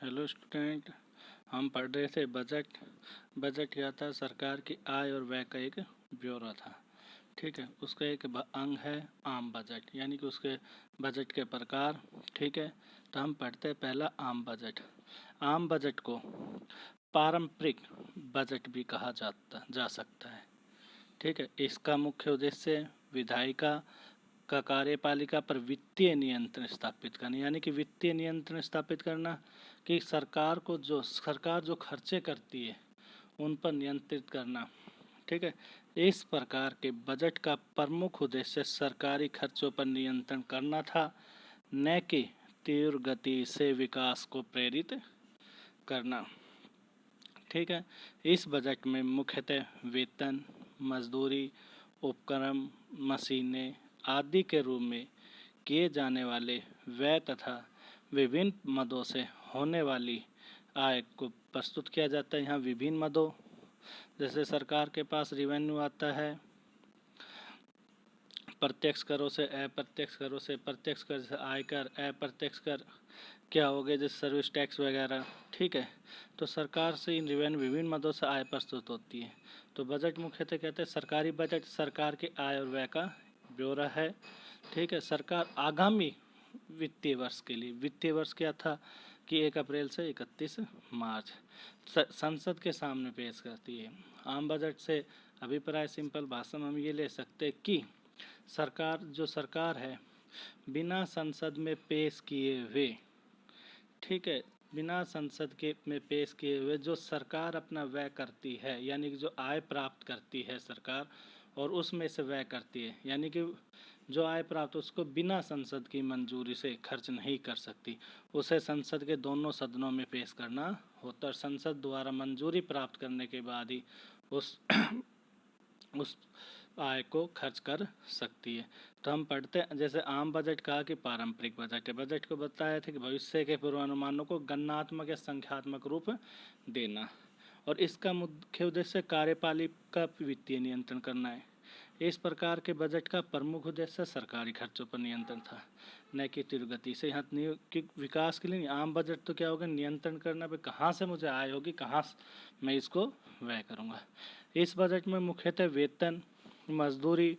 Hello student. हम पढ़ रहे थे बजट। बजट क्या था? सरकार की आय और व्यय का एक ब्यौरा था। ठीक है, उसका एक अंग है आम बजट, यानी कि उसके बजट के प्रकार। ठीक है, तो हम पढ़ते हैं पहला आम बजट। आम बजट को पारंपरिक बजट भी कहा जा सकता है। ठीक है, इसका मुख्य उद्देश्य विधायिका का कार्यपालिका पर वित्तीय नियंत्रण स्थापित करना, यानी कि वित्तीय नियंत्रण स्थापित करना कि सरकार जो खर्चे करती है उन पर नियंत्रित करना। ठीक है, इस प्रकार के बजट का प्रमुख उद्देश्य सरकारी खर्चों पर नियंत्रण करना था, न कि तीव्र गति से विकास को प्रेरित करना। ठीक है, इस बजट में मुख्यतः वेतन, मजदूरी, उपकरण, मशीनें आदि के रूप में किए जाने वाले व्यय तथा विभिन्न मदों से होने वाली आय को प्रस्तुत किया जाता है। यहाँ विभिन्न मदों, जैसे सरकार के पास रिवेन्यू आता है प्रत्यक्ष करों से, अप्रत्यक्ष करों से। प्रत्यक्ष कर से आयकर, अप्रत्यक्ष कर क्या हो गए जैसे सर्विस टैक्स वगैरह। ठीक है, तो सरकार से इन रिवेन्यू विभिन्न मदों से आय प्रस्तुत होती है। तो बजट मुख्यतः कहते हैं सरकारी बजट सरकार के आय और व्यय का ब्यौरा है। ठीक है, सरकार आगामी वित्तीय वर्ष के लिए, वित्तीय वर्ष क्या था कि 1 अप्रैल से 31 मार्च संसद के सामने पेश करती है। आम बजट से अभिप्राय सिंपल भाषा में हम ये ले सकते हैं कि सरकार है बिना संसद में पेश किए हुए, ठीक है, बिना संसद के में पेश किए हुए जो सरकार अपना व्यय करती है, यानी कि जो आय प्राप्त करती है सरकार और उसमें से व्यय करती है, यानी कि जो आय प्राप्त उसको बिना संसद की मंजूरी से खर्च नहीं कर सकती, उसे संसद के दोनों सदनों में पेश करना होता है। संसद द्वारा मंजूरी प्राप्त करने के बाद ही उस उस आय को खर्च कर सकती है। तो हम पढ़ते हैं, जैसे आम बजट कहा कि पारंपरिक बजट है। बजट को बताया था कि भविष्य के पूर्वानुमानों को गणनात्मक या संख्यात्मक रूप देना, और इसका मुख्य उद्देश्य कार्यपालिका वित्तीय नियंत्रण करना है। इस प्रकार के बजट का प्रमुख उद्देश्य सरकारी खर्चों पर नियंत्रण था, न कि तीव्र गति से। यहाँ विकास के लिए नहीं, आम बजट तो क्या होगा, नियंत्रण करना पे कहाँ से मुझे आय होगी, कहाँ मैं इसको व्यय करूँगा। इस बजट में मुख्यतः वेतन, मजदूरी,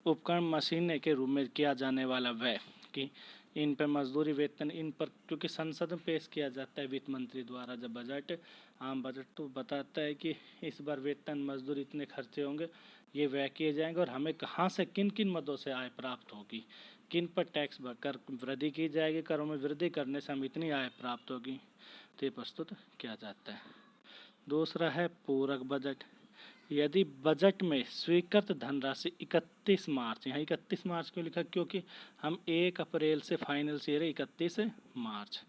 उपकरण, मशीनें के रूप में किया जाने वाला व्यय कि इन पर मजदूरी, वेतन, इन पर, क्योंकि संसद में पेश किया जाता है वित्त मंत्री द्वारा जब बजट, आम बजट तो बताता है कि इस बार वेतन, मजदूरी इतने खर्चे होंगे, ये व्यय किए जाएंगे और हमें कहाँ से किन किन मदों से आय प्राप्त होगी, किन पर टैक्स कर वृद्धि की जाएगी, करों में वृद्धि करने से हमें इतनी आय प्राप्त होगी, तो ये प्रस्तुत किया जाता है। दूसरा है पूरक बजट। यदि बजट में स्वीकृत धनराशि 31 मार्च, यहाँ 31 मार्च क्यों लिखा, क्योंकि हम 1 अप्रैल से फाइनल ईयर 31 मार्च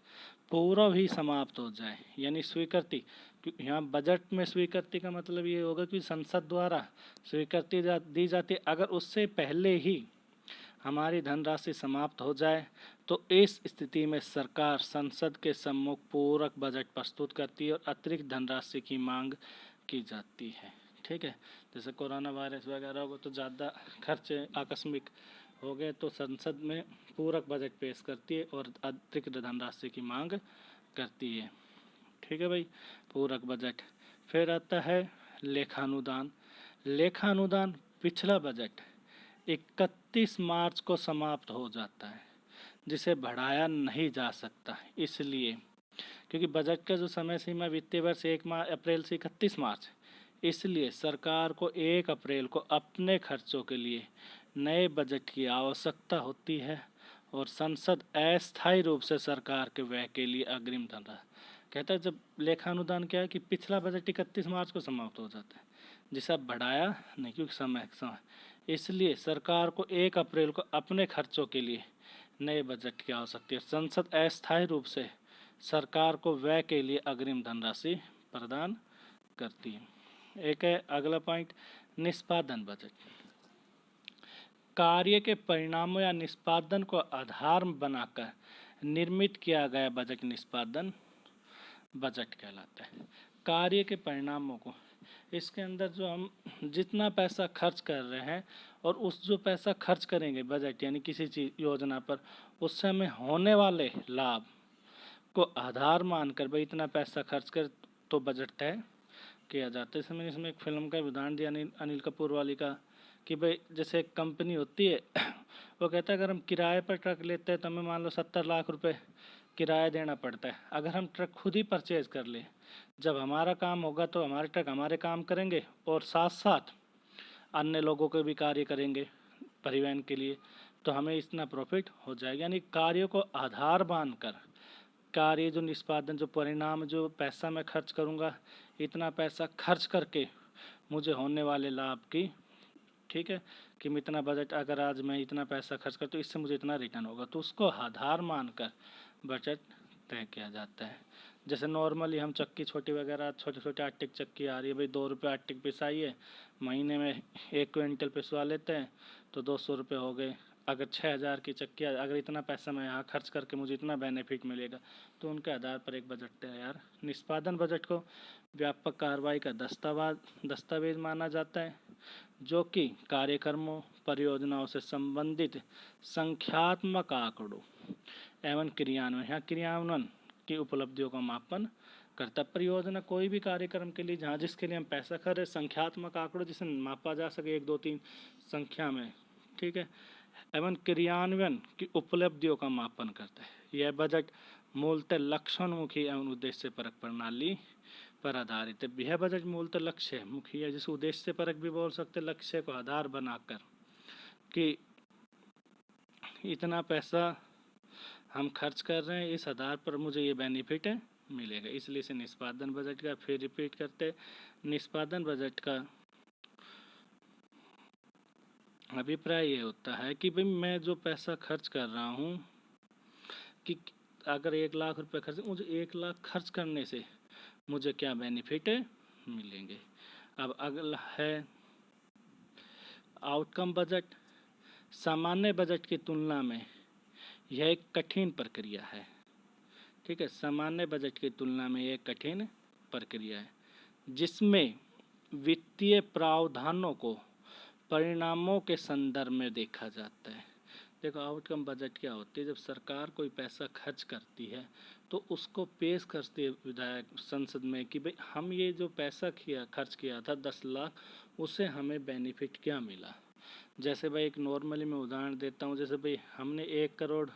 पूर्व ही समाप्त हो जाए, यानी स्वीकृति। यहाँ बजट में स्वीकृति का मतलब ये होगा कि संसद द्वारा स्वीकृति दी जाती है। अगर उससे पहले ही हमारी धनराशि समाप्त हो जाए तो इस स्थिति में सरकार संसद के सम्मुख पूरक बजट प्रस्तुत करती है और अतिरिक्त धनराशि की मांग की जाती है। ठीक है, जैसे कोरोना वायरस वगैरह हो तो ज़्यादा खर्चे आकस्मिक हो गए तो संसद में पूरक बजट पेश करती है और अतिरिक्त धनराशि की मांग करती है। ठीक है भाई, पूरक बजट। फिर आता है लेखानुदान। लेखानुदान पिछला बजट 31 मार्च को समाप्त हो जाता है, जिसे बढ़ाया नहीं जा सकता, इसलिए क्योंकि बजट का जो समय सीमा वित्तीय वर्ष 1 अप्रैल से 31 मार्च, इसलिए सरकार को 1 अप्रैल को अपने खर्चों के लिए नए बजट की आवश्यकता होती है और संसद अस्थायी रूप से सरकार के व्यय के लिए अग्रिम धनराशि कहता है। जब लेखानुदान क्या है कि पिछला बजट 31 मार्च को समाप्त हो जाता है, जिसे अब बढ़ाया नहीं क्योंकि समय, इसलिए सरकार को 1 अप्रैल को अपने खर्चों के लिए नए बजट की आवश्यकता है। संसद अस्थायी रूप से सरकार को व्यय के लिए अग्रिम धनराशि प्रदान करती है। एक है अगला पॉइंट, निष्पादन बजट। कार्य के परिणामों या निष्पादन को आधार बनाकर निर्मित किया गया बजट निष्पादन बजट कहलाता है। कार्य के परिणामों को, इसके अंदर जो हम जितना पैसा खर्च कर रहे हैं और उस जो पैसा खर्च करेंगे बजट यानी किसी चीज़ योजना पर, उससे हमें होने वाले लाभ को आधार मानकर भाई इतना पैसा खर्च कर तो बजट तय किया जाता है। जैसे मैंने इसमें एक फिल्म का उदाहरण दिया अनिल कपूर वाली का, कि भाई जैसे एक कंपनी होती है वो कहता है अगर हम किराए पर ट्रक लेते हैं तो हमें मान लो 70 लाख रुपए किराया देना पड़ता है। अगर हम ट्रक खुद ही परचेज कर ले, जब हमारा काम होगा तो हमारे ट्रक हमारे काम करेंगे और साथ साथ अन्य लोगों के भी कार्य करेंगे परिवहन के लिए, तो हमें इतना प्रॉफिट हो जाएगा। यानी कार्यों को आधार मानकर कार्य जो निष्पादन जो परिणाम जो पैसा मैं खर्च करूँगा, इतना पैसा खर्च करके मुझे होने वाले लाभ की, ठीक है, कि मैं इतना बजट अगर आज मैं इतना पैसा खर्च कर तो इससे मुझे इतना रिटर्न होगा, तो उसको आधार मानकर बजट तय किया जाता है। जैसे नॉर्मली हम चक्की छोटी वगैरह छोटे छोटे आटे की चक्की आ रही है भाई, 2 रुपये आटे की पिसाई है, महीने में 1 क्विंटल पिसवा लेते हैं तो 200 रुपये हो गए। अगर 6,000 की चक्की अगर इतना पैसा मैं यहाँ खर्च करके मुझे इतना बेनिफिट मिलेगा, तो उनके आधार पर एक बजट तैयार। निष्पादन बजट को व्यापक कार्रवाई का दस्तावेज माना जाता है, जो कि कार्यक्रमों परियोजनाओं से संबंधित संख्यात्मक आंकड़ों एवं क्रियान्वयन की उपलब्धियों का मापन करता है। परियोजना कोई भी कार्यक्रम के लिए जहाँ जिसके लिए हम पैसा खर्च, संख्यात्मक आंकड़ों जिसे मापा जा सके 1 2 3 संख्या में, ठीक है, एवं क्रियान्वयन की उपलब्धियों का मापन करता है। यह बजट मूलतः लक्ष्योन्मुखी एवं उद्देश्य परक प्रणाली पर आधारित है। यह बजट मूलतः लक्ष्य मुखी है, जिसे उद्देश्य परक भी बोल सकते हैं, लक्ष्य को आधार बनाकर कि इतना पैसा हम खर्च कर रहे हैं, इस आधार पर मुझे ये बेनिफिट है मिलेगा, इसलिए इसे निष्पादन बजट का। फिर रिपीट करते, निष्पादन बजट का अभिप्राय ये होता है कि भाई मैं जो पैसा खर्च कर रहा हूँ, कि अगर 1 लाख रुपए खर्च, मुझे 1 लाख खर्च करने से मुझे क्या बेनिफिट है मिलेंगे। अब अगला है आउटकम बजट। सामान्य बजट की तुलना में यह एक कठिन प्रक्रिया है, ठीक है, सामान्य बजट की तुलना में यह कठिन प्रक्रिया है, जिसमें वित्तीय प्रावधानों को परिणामों के संदर्भ में देखा जाता है। देखो आउटकम बजट क्या होती है, जब सरकार कोई पैसा खर्च करती है तो उसको पेश करती है विधायक संसद में कि भाई हम ये जो पैसा खर्च किया था 10 लाख, उससे हमें बेनिफिट क्या मिला। जैसे भाई एक नॉर्मली मैं उदाहरण देता हूँ, जैसे भाई हमने 1 करोड़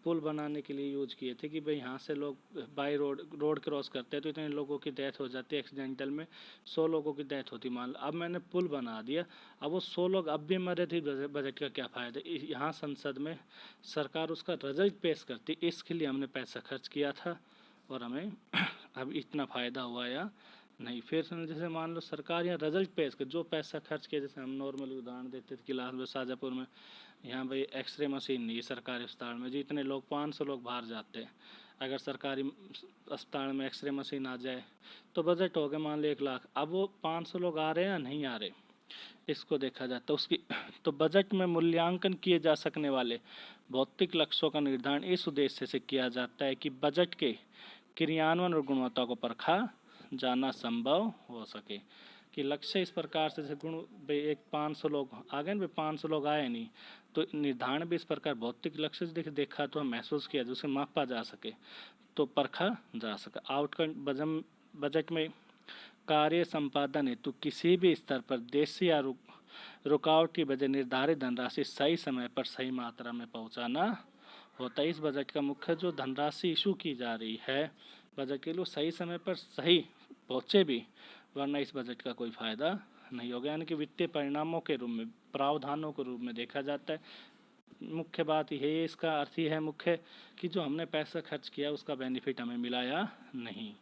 पुल बनाने के लिए यूज किए थे कि भाई यहाँ से लोग बाई रोड क्रॉस करते हैं तो इतने लोगों की डेथ हो जाती है एक्सीडेंटल में, 100 लोगों की डेथ होती मान लो। अब मैंने पुल बना दिया, अब वो 100 लोग अब भी मरे थे, बजट का क्या फ़ायदा। यहाँ संसद में सरकार उसका रिजल्ट पेश करती, इसके लिए हमने पैसा खर्च किया था और हमें अब इतना फ़ायदा हुआ या नहीं। फिर जैसे मान लो सरकार यहाँ रिजल्ट पेश कर, जो पैसा खर्च किया, जैसे हम नॉर्मली उदाहरण देते थे कि लाल शाहजहाँपुर में यहाँ भाई एक्सरे मशीन नहीं है सरकारी अस्पताल में, जितने लोग 500 लोग बाहर जाते हैं, अगर सरकारी अस्पताल में एक्सरे मशीन आ जाए तो बजट हो गया मान लो 1 लाख। अब वो 500 लोग आ रहे हैं या नहीं आ रहे, इसको देखा जाता है उसकी। तो बजट में मूल्यांकन किए जा सकने वाले भौतिक लक्ष्यों का निर्धारण इस उद्देश्य से किया जाता है कि बजट के क्रियान्वयन और गुणवत्ता को परखा जाना संभव हो सके। कि लक्ष्य इस प्रकार से गुण भाई एक 500 लोग आ गए ना, भाई 500 लोग आए नहीं, तो निर्धारण भी इस प्रकार भौतिक लक्ष्य से देखा तो महसूस किया जो उसे मापा जा सके तो परखा जा सके। आउटकम बजट में कार्य संपादन हेतु किसी भी स्तर पर देशी या रुकावट की वजह निर्धारित धनराशि सही समय पर सही मात्रा में पहुंचाना होता है। इस बजट का मुख्य जो धनराशि इशू की जा रही है बजट के लिए सही समय पर सही पहुँचे भी, वरना इस बजट का कोई फ़ायदा नहीं होगा। यानी कि वित्तीय परिणामों के रूप में, प्रावधानों के रूप में देखा जाता है। मुख्य बात यही है, इसका अर्थ ही है मुख्य कि जो हमने पैसा खर्च किया उसका बेनिफिट हमें मिला या नहीं।